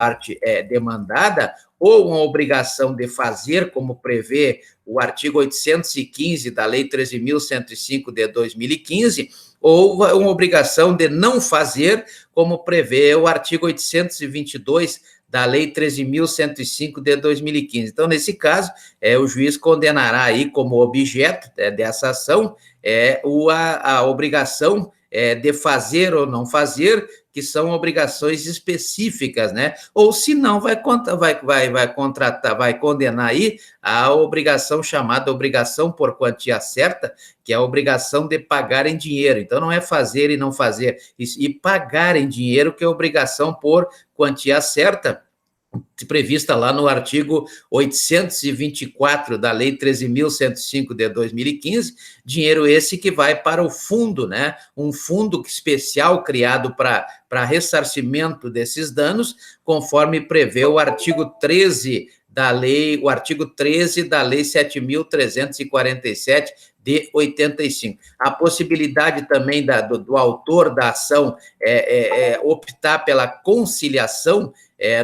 parte demandada, ou uma obrigação de fazer, como prevê o artigo 815 da Lei 13.105 de 2015, ou uma obrigação de não fazer, como prevê o artigo 822 da Lei 13.105 de 2015. Então, nesse caso, o juiz condenará aí como objeto dessa ação a obrigação de fazer ou não fazer, que são obrigações específicas, né? Ou se não, vai condenar aí a obrigação chamada obrigação por quantia certa, que é a obrigação de pagar em dinheiro. Então, não é fazer e não fazer, e pagar em dinheiro, que é obrigação por quantia certa, prevista lá no artigo 824 da Lei 13.105 de 2015, dinheiro esse que vai para o fundo, né? Um fundo especial criado para ressarcimento desses danos, conforme prevê o artigo 13 da Lei, o artigo 13 da Lei 7.347 de 85. A possibilidade também do autor da ação optar pela conciliação,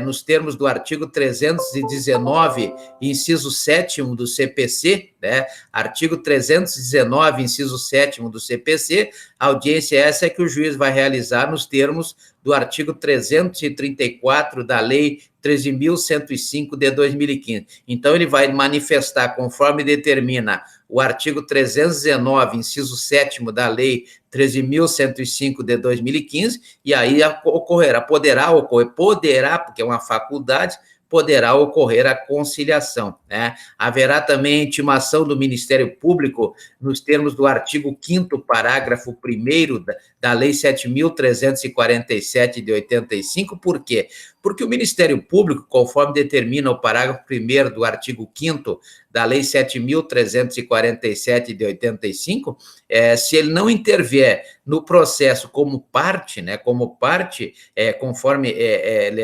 nos termos do artigo 319, inciso 7º do CPC, né? Artigo 319, inciso 7º do CPC, a audiência essa que o juiz vai realizar nos termos do artigo 334 da Lei 13.105 de 2015. Então, ele vai manifestar, conforme determina o artigo 319, inciso 7º da Lei 13.105 de 2015, e aí poderá, porque é uma faculdade, poderá ocorrer a conciliação, né? Haverá também a intimação do Ministério Público nos termos do artigo 5º, parágrafo 1º da Lei 7.347 de 85, por quê? Porque o Ministério Público, conforme determina o parágrafo 1º do artigo 5º da Lei 7.347 de 85, se ele não intervier no processo como parte, né, conforme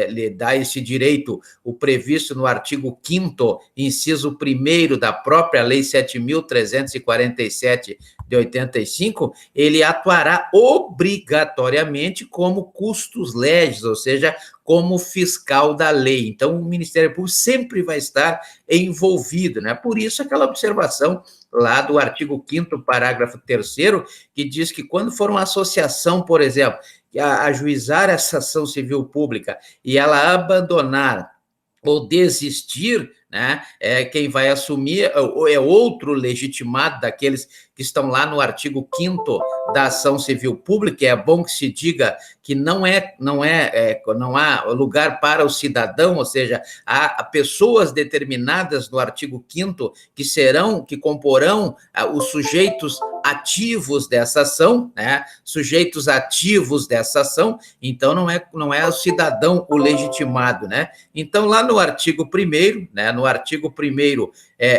lhe dá esse direito o previsto no artigo 5º, inciso 1º da própria Lei 7.347 de 85, ele atuará obrigatoriamente como custos legis, ou seja, como fiscal da lei. Então, o Ministério Público sempre vai estar envolvido, né? Por isso, aquela observação lá do artigo 5º, parágrafo 3º, que diz que quando for uma associação, por exemplo, que ajuizar essa ação civil pública e ela abandonar ou desistir, né, quem vai assumir é outro legitimado daqueles que estão lá no artigo 5º da ação civil pública. É bom que se diga que não há lugar para o cidadão, ou seja, há pessoas determinadas no artigo 5º que comporão os sujeitos ativos dessa ação, né? Sujeitos ativos dessa ação. Então, não é o cidadão o legitimado, né? Então, lá no artigo 1º, né? No artigo 1º,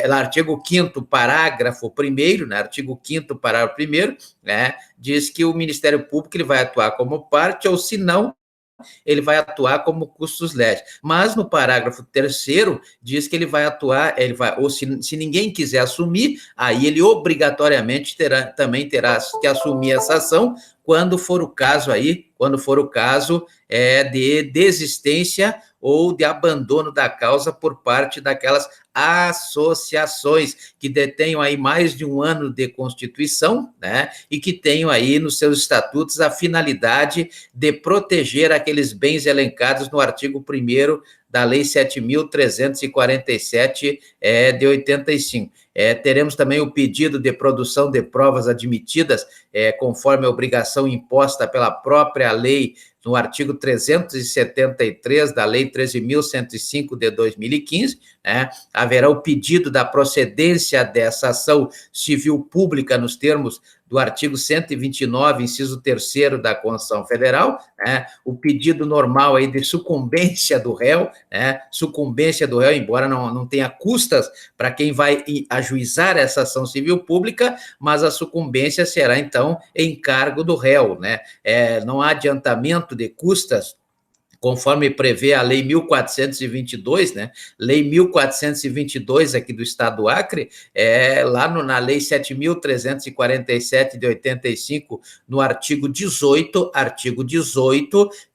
no artigo 5º, parágrafo 1º, né? Artigo 5º, parágrafo 1º, né? Diz que o Ministério Público ele vai atuar como parte, ou se não, ele vai atuar como custos legis. Mas no parágrafo 3º diz que ele vai atuar, ou se ninguém quiser assumir, aí ele obrigatoriamente também terá que assumir essa ação, quando for o caso de desistência ou de abandono da causa por parte daquelas associações que detenham aí mais de um ano de constituição, né, e que tenham aí nos seus estatutos a finalidade de proteger aqueles bens elencados no artigo 1º da Lei 7.347 de 85. Teremos também o pedido de produção de provas admitidas, conforme a obrigação imposta pela própria lei, no artigo 373 da Lei 13.105 de 2015, né? Haverá o pedido da procedência dessa ação civil pública nos termos do artigo 129, inciso 3º da Constituição Federal, né? O pedido normal aí de sucumbência do réu, né? Sucumbência do réu, embora não tenha custas para quem vai ajuizar essa ação civil pública, mas a sucumbência será, então, em cargo do réu, né? Não há adiantamento de custas conforme prevê a Lei 1422, né? Lei 1422 aqui do Estado do Acre, lá na Lei 7.347 de 85, no artigo 18,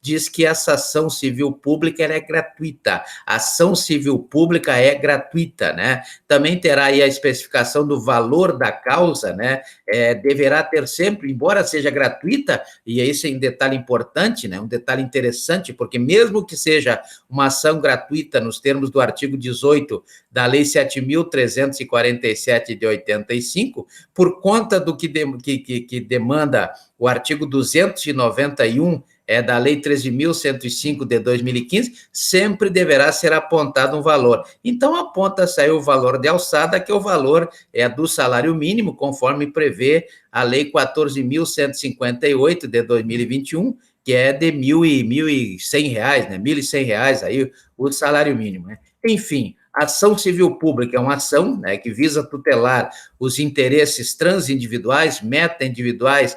diz que essa ação civil pública é gratuita. A ação civil pública é gratuita, né? Também terá aí a especificação do valor da causa, né? Deverá ter sempre, embora seja gratuita, e esse é um detalhe importante, né? Um detalhe interessante, porque mesmo que seja uma ação gratuita nos termos do artigo 18 da Lei 7.347 de 85, por conta do que demanda o artigo 291 da Lei 13.105 de 2015, sempre deverá ser apontado um valor. Então, aponta-se aí o valor de alçada, que é o valor do salário mínimo, conforme prevê a Lei 14.158 de 2021, que é de R$1.100, né? R$1.100 aí o salário mínimo, né? Enfim, a ação civil pública é uma ação, né, que visa tutelar os interesses transindividuais, meta-individuais,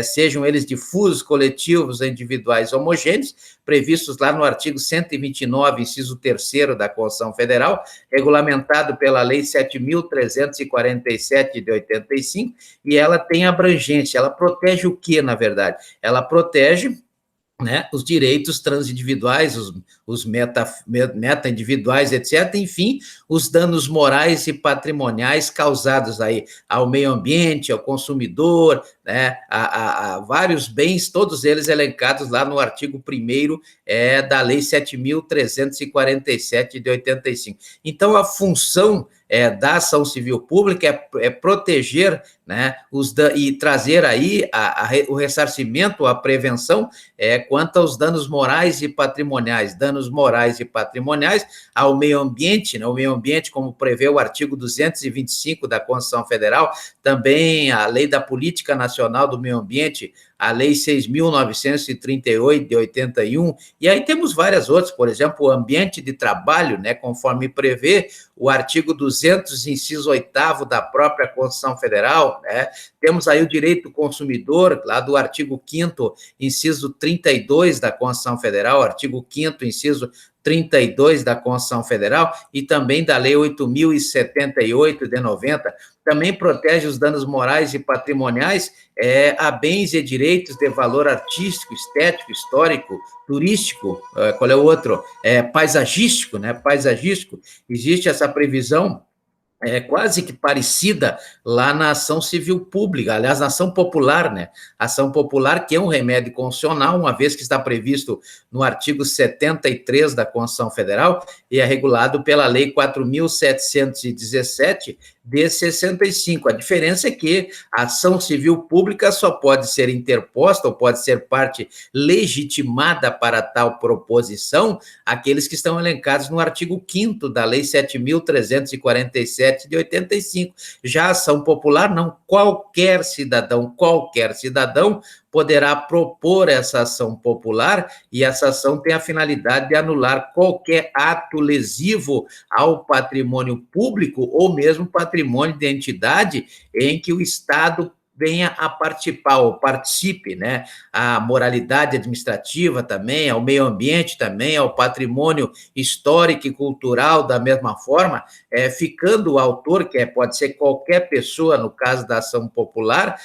sejam eles difusos, coletivos, individuais, homogêneos, previstos lá no artigo 129, inciso 3º da Constituição Federal, regulamentado pela Lei 7.347 de 85, e ela tem abrangência. Ela protege o quê, na verdade? Ela protege, né, os direitos transindividuais, os meta-individuais, etc., enfim, os danos morais e patrimoniais causados aí ao meio ambiente, ao consumidor, né, a vários bens, todos eles elencados lá no artigo 1º da Lei 7.347 de 85. Então, a função da ação civil pública é proteger, né, e trazer aí o ressarcimento, a prevenção quanto aos danos morais e patrimoniais, ao meio ambiente, né, o meio ambiente, como prevê o artigo 225 da Constituição Federal, também a Lei da Política Nacional do Meio Ambiente, a Lei 6.938 de 81, e aí temos várias outras, por exemplo, o ambiente de trabalho, né, conforme prevê o artigo 200, inciso 8º da própria Constituição Federal, né? Temos aí o direito do consumidor, lá do artigo 5º, inciso 32 da Constituição Federal, artigo 5º, inciso 32 da Constituição Federal, e também da Lei 8.078 de 90, também protege os danos morais e patrimoniais a bens e direitos de valor artístico, estético, histórico, turístico, qual é o outro? Paisagístico, né? Paisagístico. Existe essa previsão quase que parecida lá na ação civil pública, aliás, na ação popular, né? Ação popular, que é um remédio constitucional, uma vez que está previsto no artigo 73 da Constituição Federal e é regulado pela Lei 4.717 de 65. A diferença é que a ação civil pública só pode ser interposta ou pode ser parte legitimada para tal proposição aqueles que estão elencados no artigo 5º da Lei 7.347 de 85. Já a ação popular, não, qualquer cidadão poderá propor essa ação popular, e essa ação tem a finalidade de anular qualquer ato lesivo ao patrimônio público ou mesmo patrimônio de entidade em que o Estado venha a participar ou participe, né? A moralidade administrativa também, ao meio ambiente também, ao patrimônio histórico e cultural da mesma forma, ficando o autor, que pode ser qualquer pessoa, no caso da ação popular,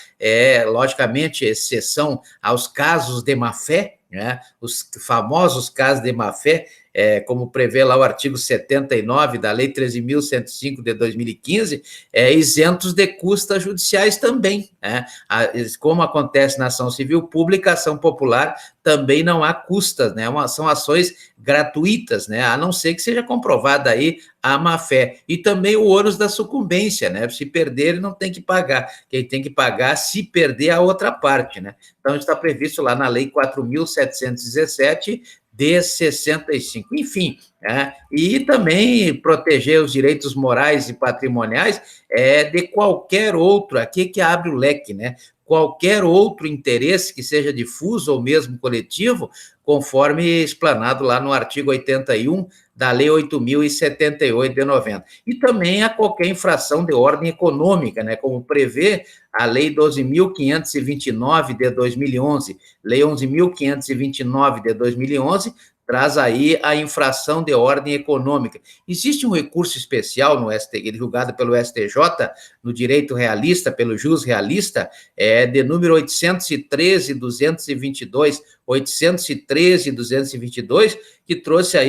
logicamente, exceção aos casos de má-fé, né? Os famosos casos de má-fé, como prevê lá o artigo 79 da Lei 13.105 de 2015, isentos de custas judiciais também, né? Como acontece na ação civil pública, a ação popular também não há custas, né? São ações gratuitas, né? A não ser que seja comprovada aí a má-fé. E também o ônus da sucumbência, né? Se perder, ele não tem que pagar. Quem tem que pagar se perder a outra parte, né? Então, está previsto lá na Lei 4.717 de 65. Enfim, e também proteger os direitos morais e patrimoniais de qualquer outro, aqui que abre o leque, né? Qualquer outro interesse que seja difuso ou mesmo coletivo, conforme explanado lá no artigo 81 da Lei 8.078 de 90. E também a qualquer infração de ordem econômica, né, como prevê a Lei 12.529 de 2011, Lei 11.529 de 2011, traz aí a infração de ordem econômica. Existe um recurso especial no STJ, julgado pelo STJ, no direito realista, pelo jus realista, de número 813.222, 813.222, que trouxe aí